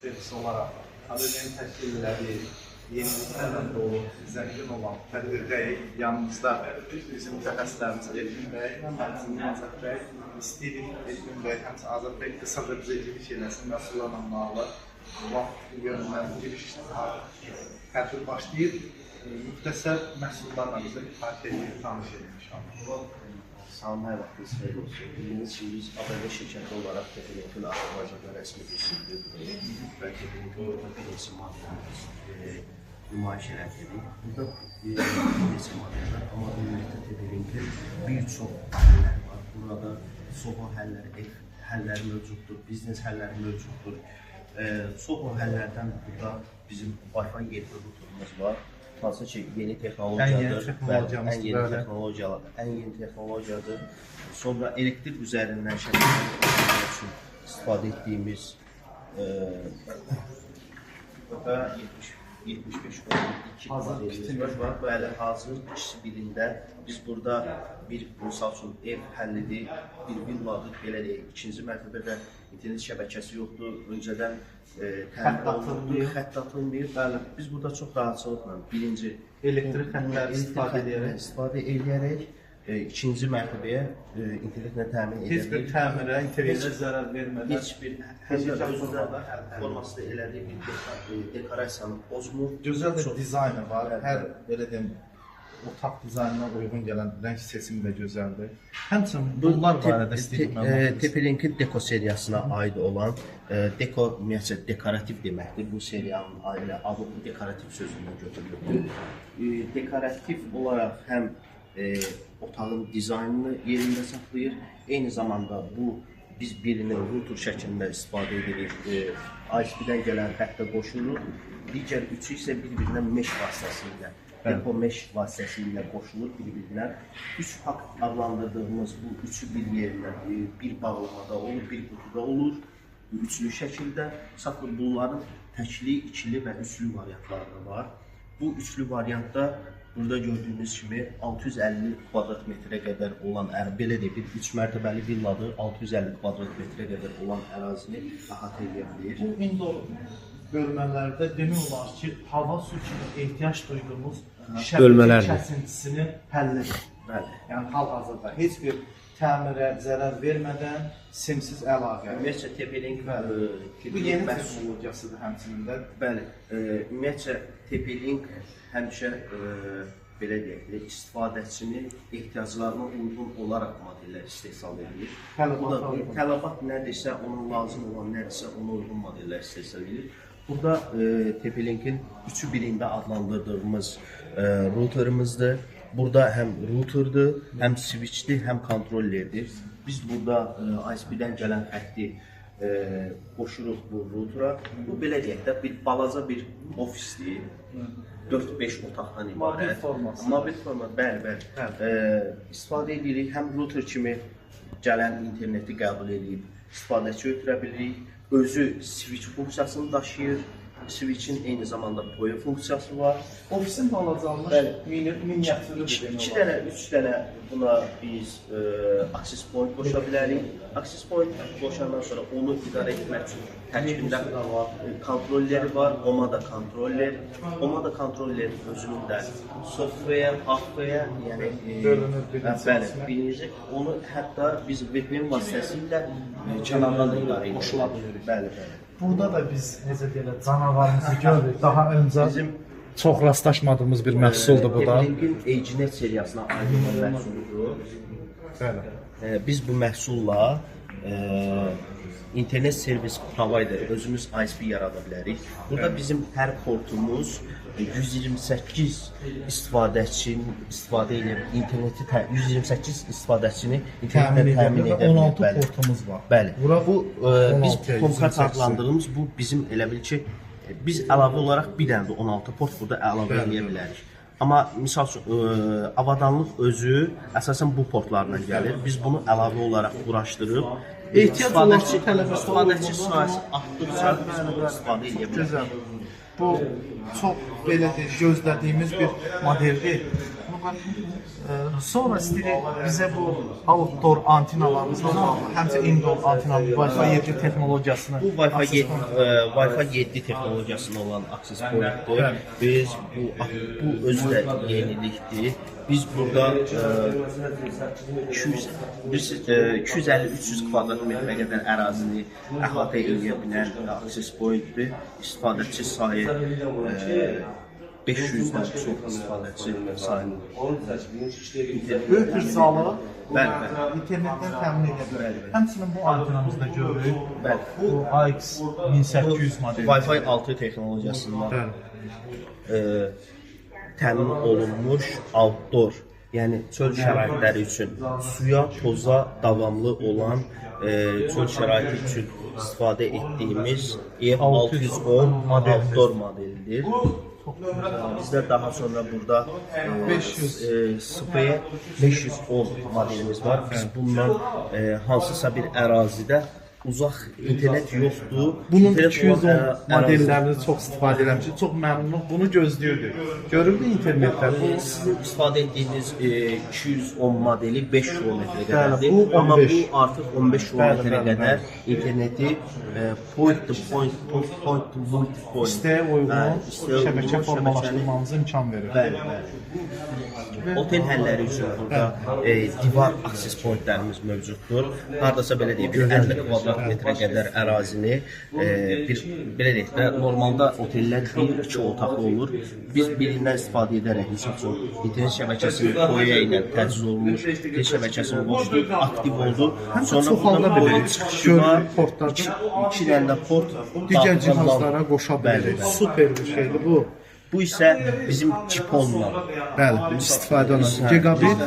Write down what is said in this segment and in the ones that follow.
Servisi olaraq ADN təşkilləri, yeniliklərlə dolu, zəngin olan tədbirdə yanımızda bizim mütəxəssislərimiz Elmin bəy, həmçinin Azad bəy, istəyirik Elmin bəy, həmçinin Azad bəy qısa da bizə giriş eləsin, məhsullarla bağlı vaxt yönündən giriş tədbir başlayıb, müxtəsər məhsullarla bizə tarif edib, tanış edin inşallah. Salam, hər vaxtınız xeyir olsun. Bildiyiniz kimi biz ABD şirkəti olaraq Tepelinkin Azərbaycanda rəsmi bir şirkətidir və Tepelinkin bir neçə maddəmiz nümayiş elədirik. Burada bir neçə maddələr, amma ümumiyyətlə Tepelinkin bir çox həllər var. Burada soğan həlləri, ev həlləri mövcuddur, biznes həlləri mövcuddur. Soğan həllərdən burada bizim Wi-Fi 7 routerumuz var. Hansı ki, yeni texnologiyadır, ən yeni texnologiyadır. Sonra elektrik üzərindən şəkillər üçün istifadə etdiyimiz və 75-12 modelimiz var. Bəli, hazır ikisi birində biz burada bir, misal üçün, ev həllidir, bir villadır, belə deyək, ikinci mərtəbədə internet şəbəkəsi yoxdur, öncədən xətt atılmır. Biz burada çox rahatçılıqla birinci elektrik xəttləri istifadə edərək ikinci mərtəbəyə internetlə təmin edirik. Heç bir təmirə, internetə zərər vermədən, heç bir özündə forması da elədiyi bir dekorasiyanı pozmur. Gözəl bir dizaynı var. Hər belə deyim, otaq dizaynına uyğun gələn rəng seçimi də gözəldir. Həmçinin bunlar barədə istəyirəm. Tepelinkin Deko seriyasına aid olan Deko ümumiyyətcə dekorativ deməkdir. Bu seriyanın adı dekorativ sözündən götürülübdür. Dekorativ olaraq həm otağın dizaynını yerində saxlayır, eyni zamanda bu biz birini router şəklində istifadə edirik, ISP-dən gələn xəttə qoşulur, digər üçü isə bir-birinə mesh vasitəsilə, depo mesh vasitəsilə qoşulur bir-birinə. Üç hak adlandırdığımız bu üçü bir yerində, bir bağlamada olur, bir qutuda olur, üçlü şəkildə. Bunların təkli, ikili və üçlü variantları da var. Bu üçlü variantda burada gördüyünüz kimi 650 kvadrat metrə qədər olan, belə deyək, bir 3 mərtəbəli villadır, 650 kvadrat metrə qədər olan ərazini əhatə edə bilir. Bu indoor bölmələrdə demək olar ki, hava su kimi ehtiyac duyduğumuz şəbəkə kəsintisini həll edir. Yəni hal-hazırda heç bir təmirə zərər vermədən simsiz əlaqə. Ümumiyyətcə Tepelink bu yeni texnologiyasıdır həmçinin də. Bəli, ümumiyyətcə Tepelink həmişə belə deyək, istifadəçinin ehtiyaclarına uyğun olaraq modellər istehsal edilir. Tələbat nədirsə, onun lazım olan nədirsə, ona uyğun modellər istehsal edilir. Burada Tepelinkin üçü birində adlandırdığımız routerımızdır. Burada həm routerdir, həm switchdir, həm kontrollerdir. Biz burada ISP-dən gələn xətti qoşuruq bu routera. Bu belə deyək də, bir balaca bir ofisdir. 4-5 otaqdan ibarət. Mobil format, bəli. İstifadə edirik, həm router kimi gələn interneti qəbul edib, istifadəçi ötürə bilirik. Özü switch funksiyasını daşıyır. Switch'in eyni zamanda boya funksiyası var. Ofisin balacalmış miniatürüdür. 2 dənə, 3 dənə buna biz access point qoşa bilərik. Access point qoşandan sonra onu idarə etmək üçün tərkibində kontrolleri var, OMADA kontroller. OMADA kontrollerin özünün də software, hardware, yəni bilinəcək. Onu hətta biz VPN vasitəsilə kənardan da idarə edirik. Bəli. Burada da biz necə deyirlər, canavarımızı görürük. Daha öncə çox rastlaşmadığımız bir məhsuldur bu da. Tepelinkin AgeNet seriyasına aid olan məhsuldur. Biz bu məhsulla internet servis provider, özümüz ISP yarada bilərik. Burada bizim hər portumuz 128 istifadəçinin istifadə edib, 128 istifadəçini internetlə təmin edə bilir. 16 portumuz var. Bəli. Bu biz Tomcat adlandırdığımız bu bizim elə bil ki, biz əlavə olaraq bir dənə də 16 port burada əlavə edə bilərik. Amma misal üçün avadanlıq özü əsasən bu portlarla gəlir. Biz bunu əlavə olaraq quraşdırıb istifadəçi sayəsi artdıqca biz bunu istifadə edə bilirik. Bu çox belə gözlədiyimiz bir modeldir. Sonra istəyir bizə bu outdoor antinalarımızla bağlı, həmçinin indoor antinalar, Wi-Fi 7 texnologiyasını. Bu Wi-Fi 7 texnologiyasında olan access pointdir. Biz bu özü də yenilikdir. Biz burada 250-300 kvadrat metrə qədər ərazini əhatə edə bilən access pointdir. İstifadəçi sayı 500-dən çox istifadəçi sayını. Böyük bir zalı Bəli. internetdən təmin edə bilər. Həmçinin bu antenamızda görürük. Bu AX 1800 modeli. Wi-Fi 6 texnologiyasından təmin olunmuş outdoor, yəni çöl şəraitləri üçün suya, toza davamlı olan çöl şəraiti üçün istifadə etdiyimiz E610 outdoor modelidir. Bizdə daha sonra burada SPE 510 modelimiz var. Biz bundan hansısa bir ərazidə uzaq internet yoxdur. Bunun 210 modellərini çox istifadə eləmişik. Çox məmnunum. Bunu gözləyirdik. Görüldü internetdə. Sizin istifadə etdiyiniz 210 modeli 5 kilometrə Bəli, qədərdir. bu Amma 15. bu artıq 15 kilometrə qədər interneti point to multipoint İstəyə uyğun şəbəkə formalaşdırmamıza imkan verir. Bəli. Otel həlləri üçün burada divar access pointlərimiz mövcuddur. Hardasa belə deyək, 50 kvadrat metrə qədər ərazini belə deyək də, normalda otellər 1-2 otaqlı olur. Biz birindən istifadə edərək, misal üçün, internet şəbəkəsinin boya ilə təchiz olunmuş, internet şəbəkəsinin boşluğu aktiv oldu. Sonra burada boya çıxışı var, 2 dənə də port Digər cihazlara qoşa bilərik. Super bir şeydir bu. Bu isə bizim GPON-la istifadə olunan gigabit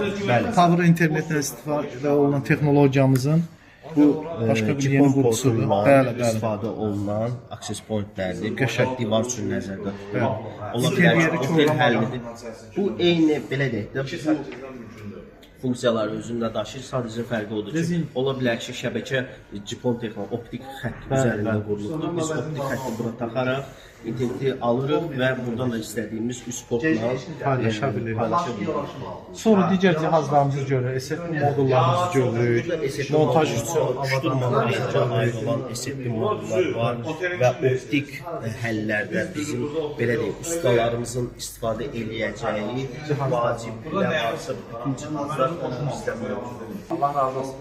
power internetdən istifadə olunan texnologiyamızın bu başqa bir yeni qursudur. İstifadə olunan access pointlərdir. Qəşəng divar üçün nəzərdə tutulur. Ola bilər ki, İnterieri otel həllidir. Bu eyni belə deyək də, bu funksiyaları özündə daşıyır. Sadəcə fərqi odur ki, ola bilər ki, şəbəkə GPON texnologiyası optik xətt üzərində qurulubdur. Biz optik xətti bura taxaraq interneti alırıq və buradan da istədiyimiz üst portla paylaşa bilirik. Sonra digər cihazlarımızı görürük, SFP modullarımızı görürük, montaj üçün uçturmalara aid olan SFP modullar var və optik həllərdə bizim belə deyək, ustalarımızın istifadə eləyəcəyi vacib, ləvasim bütün cihazlar bizdə mövcuddur. Allah razı olsun.